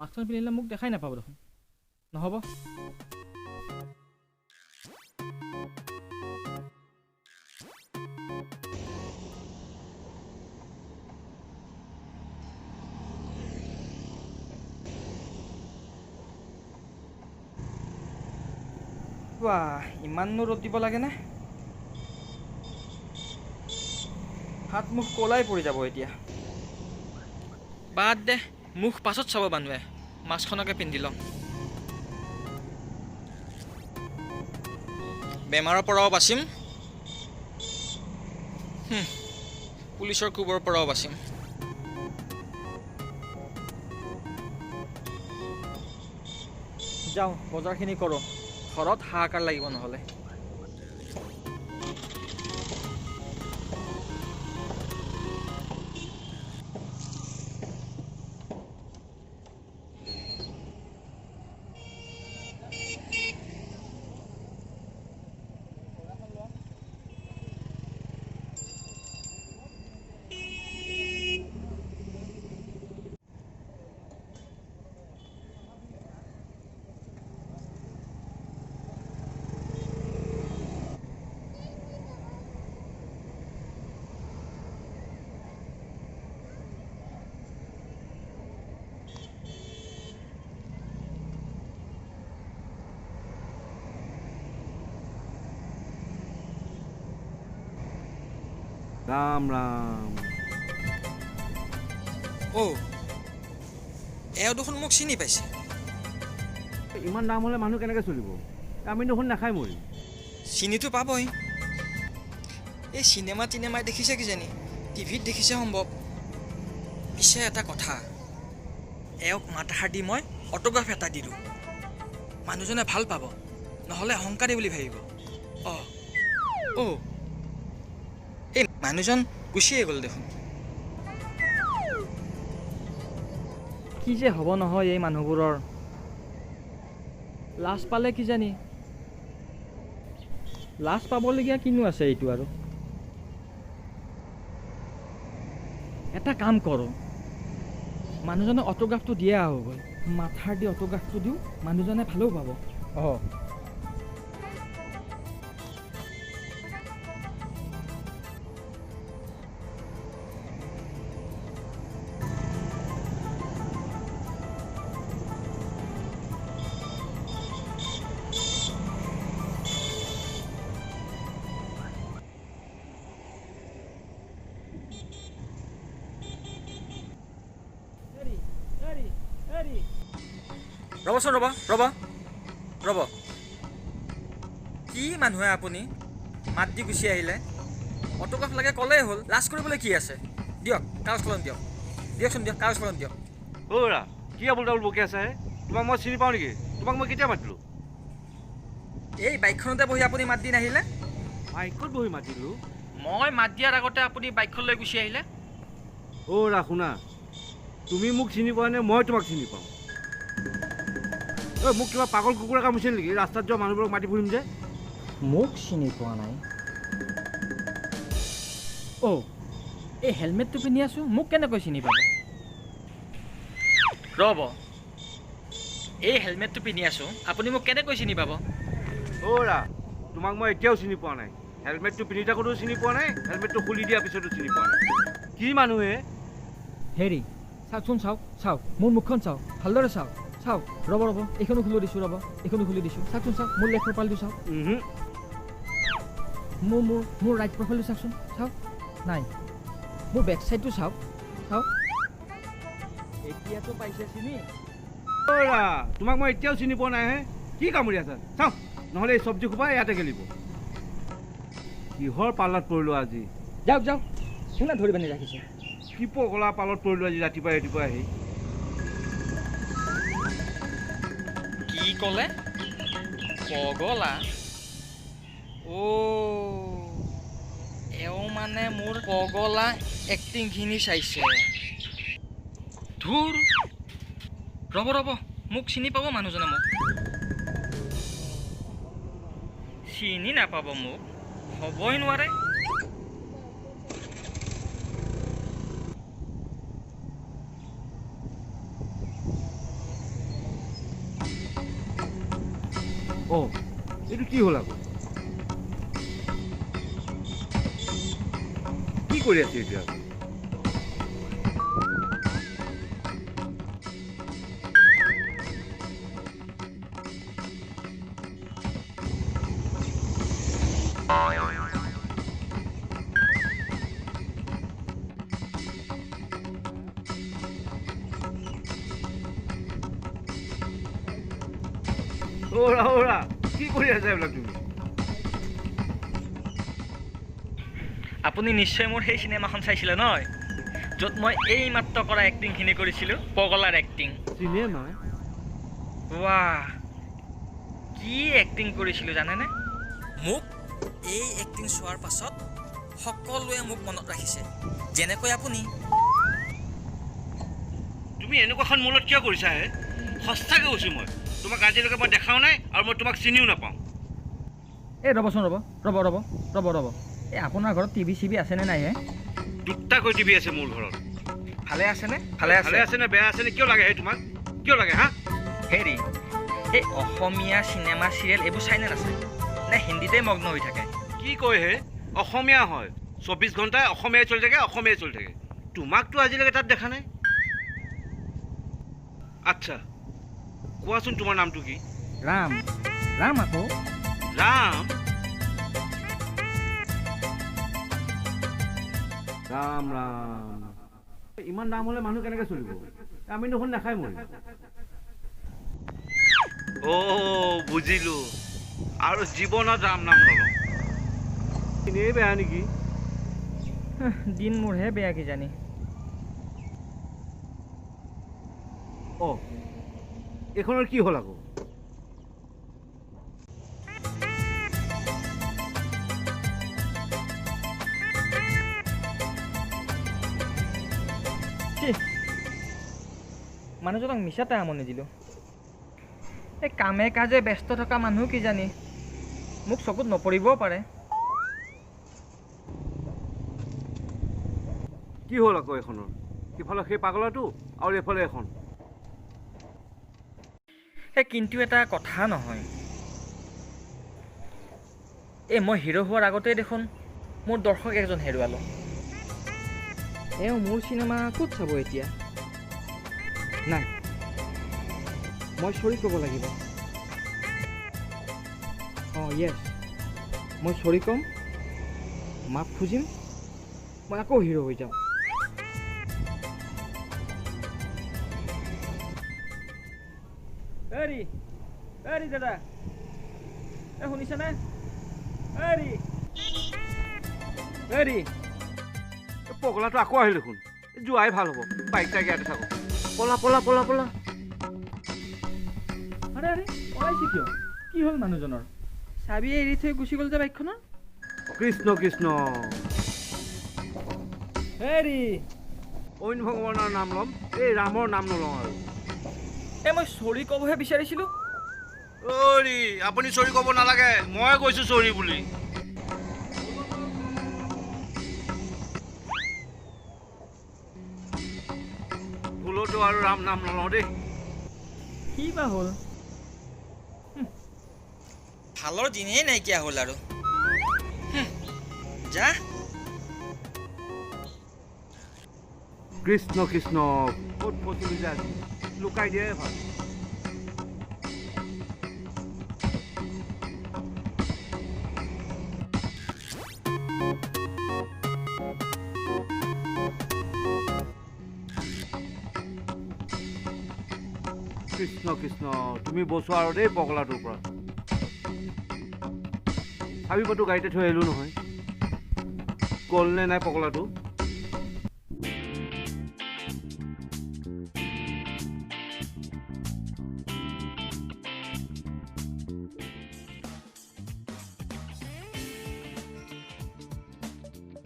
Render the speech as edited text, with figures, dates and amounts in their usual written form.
মাস্কখন পিন্ধিলে মোক দেখাই নাপাব দেখোন নহ'ব বাহ ইমাননো ৰ'দ দিব লাগেনে হাত মুখ ক'লাই পৰি যাব এতিয়া বাদ দে মুখ পাছত চাব মানুহে মাস্কখনকে পিন্ধি লওঁ বেমাৰৰ পৰাও বাচিম পুলিচৰ কোবৰ পৰাও বাচিম যাওঁ বজাৰখিনি কৰোঁ ঘৰত হাহাকাৰ লাগিব নহ'লে राम राम এওঁ দেখোন মোক চিনি পাইছে ইমান দাম হ'লে মানুহ কেনেকৈ চলিব আমি দেখোন নাখাই মৰি চিনিটো পাবই এই চিনেমাই দেখিছে কিজানি টিভিত দেখিছে সম্ভৱ পিছে এটা কথা এওঁক মাত এষাৰ দি মই অটোগ্ৰাফ এটা দিলোঁ মানুহজনে ভাল পাব নহ'লে অহংকাৰী বুলি ভাবিব এই মানুহজন গুচিয়ে গ'ল দেখোন কি যে হ'ব নহয় এই মানুহবোৰৰ লাজ পালে কিজানি লাজ পাবলগীয়া কিনো আছে এইটো আৰু এটা কাম কৰোঁ মানুহজনে অটোগ্ৰাফটো দিয়ে আহোগৈ মাথাৰ দি অটোগ্ৰাফটো দিওঁ মানুহজনে ভালেও পাব ৰ'বচোন ৰ'ব কি মানুহে আপুনি মাত দি গুচি আহিলে অটোগ্ৰাফ লাগে ক'লেই হ'ল লাজ কৰিবলৈ কি আছে দিয়ক কাগজ কলম দিয়কচোন কাগজ কলম দিয়ক অ'ৰা কি আবুল তাবুল বকি আছে তোমাক মই চিনি পাওঁ নেকি তোমাক মই কেতিয়া মাতিলোঁ এই বাইকখনতে বহি আপুনি মাত দি নাহিলে বাইকত বহি মাতিলোঁ মই মাত দিয়াৰ আগতে আপুনি বাইকখন লৈ গুচি আহিলে অ'ৰা শুনা তুমি মোক চিনি পোৱা নে মই তোমাক চিনি পাওঁ মোক কিবা পাগল কুকুৰে কামুৰিছিল নেকি ৰাস্তাত যোৱা মানুহবোৰক মাতি ফুৰিম যে মোক চিনি পোৱা নাই এই হেলমেটটো পিন্ধি আছোঁ মোক কেনেকৈ চিনি পাব ৰ'ব এই হেলমেটটো পিন্ধি আছোঁ আপুনি মোক কেনেকৈ চিনি পাব অ'ৰা তোমাক মই এতিয়াও চিনি পোৱা নাই হেলমেটটো পিন্ধি থাকোঁতেও চিনি পোৱা নাই হেলমেটটো খুলি দিয়াৰ পিছতো চিনি পোৱা নাই কি মানুহে হেৰি চাওক মোৰ মুখখন চাওক ভালদৰে চাওক ৰ'ব এইখনো খুলি দিছোঁ চাওকচোন মোৰ লেফ্ট প্ৰফাইলটো চাওক মোৰ ৰাইট প্ৰফাইলটো চাওকচোন চাওক নাই মোৰ বেক চাইডটো চাওক এতিয়াতো পাইছে চিনি অ'ৰা তোমাক মই এতিয়াও চিনি পোৱা নাই হে কি কামুৰি আছা চাওক নহ'লে এই চব্জি খোপা ইয়াতে গেলিব কিহৰ পাল্লাত পৰিলোঁ আজি যাওক কোনে ধৰি বান্ধি ৰাখিছে কি পগলা পালত পৰিলোঁ আজি ৰাতিপুৱা আহি কি ক'লে পগলা এওঁ মানে মোৰ পগলা এক্টিংখিনি চাইছে ধুৰ ৰ'ব মোক চিনি পাব মানুহজনে মোক চিনি নাপাব মোক হ'বই নোৱাৰে অ' এইটো কি হ'ল আকৌ কি কৰি আছে এতিয়া ওৰা কি কৰি আছা এইবিলাক তুমি আপুনি নিশ্চয় মোৰ সেই চিনেমাখন চাইছিলে নহয় য'ত মই এই মাত্ৰ কৰা এক্টিংখিনি কৰিছিলোঁ পগলাৰ এক্টিং চিনেমা ৱাহ কি এক্টিং কৰিছিলোঁ জানেনে মোক এই এক্টিং চোৱাৰ পাছত সকলোৱে মোক মনত ৰাখিছে যেনেকৈ আপুনি তুমি এনেকুৱাখন মূলত কিয় কৰিছা হে সঁচাকৈ কৈছোঁ মই তোমাক আজিলৈকে মই দেখাও নাই আৰু মই তোমাক চিনিও নাপাওঁ এই ৰ'বচোন ৰ'ব এই আপোনাৰ ঘৰত টিভি চিভি আছেনে নাই হে দুটাকৈ টিভি আছে মোৰ ঘৰত ভালে আছেনে ভালে আছে নে বেয়া আছে নে কিয় লাগে হে তোমাক কিয় লাগে হা হেৰি এই অসমীয়া চিনেমা চিৰিয়েল এইবোৰ চাইনে নাচায় নে হিন্দীতে মগ্ন হৈ থাকে কি কয় হে অসমীয়া হয় 24 ঘণ্টাই অসমীয়াই চলি থাকে তোমাকতো আজিলৈকে তাত দেখা নাই আচ্ছা কোৱাচোন তোমাৰ নামটো কি ৰাম আকৌ ৰাম ইমান দাম হ'লে মানুহ কেনেকৈ চলিব আমি দেখোন নাখায় মই অ' বুজিলোঁ আৰু জীৱনত ৰাম নাম নলওঁ এনেই বেয়া নেকি দিন মোৰহে বেয়া কিজানি অ' এইখনৰ কি হ'ল আকৌ মানুহজনক মিছাতে আমনি দিলোঁ এই কামে কাজে ব্যস্ত থকা মানুহ কিজানি মোক চকুত নপৰিবও পাৰে কি হ'ল আকৌ এইখনৰ সিফালে সেই পাগলাটো আৰু এইফালে এখন কিন্তু এটা কথা নহয় মই হিৰো হোৱাৰ আগতেই দেখোন মোৰ দৰ্শক এজন হেৰুৱালোঁ মোৰ চিনেমা ক'ত চাব এতিয়া নাই মই চৰি ক'ব লাগিব য়েছ মই চৰি ক'ম মাফ খুজিম মই আকৌ হিৰো হৈ যাম এৰি দাদা শুনিছানে এৰি পগলাটো আকৌ আহিল দেখোন যোৱাই ভাল হ'ব বাইক চাইক ইয়াতে থাকোঁ পলা আৰে পলাইছে কিয় কি হ'ল মানুহজনৰ চাবি এৰি থৈ গুচি গ'ল যে বাইকখনৰ কৃষ্ণ হেৰি অইন ভগৱানৰ নাম ল'ম এই ৰামৰ নাম নলওঁ আৰু মই চৰি ক'বহে বিচাৰিছিলোঁ অৰি আপুনি চৰি ক'ব নালাগে মই কৈছোঁ চৰি বুলি ভুলতো আৰু ৰাম নাম নলওঁ দেই কি বা হ'ল ভালৰ দিনেই নাইকিয়া হ'ল আৰু যা কৃষ্ণ ক'ত ফচিলো যে আজি লুকাই দিয়াই ভাল কৃষ্ণ তুমি বচোৱা আৰু দেই পগলাটোৰ পৰা ভাবিবতো গাড়ীতে থৈ আহিলোঁ নহয় গ'ল নে নাই পগলাটো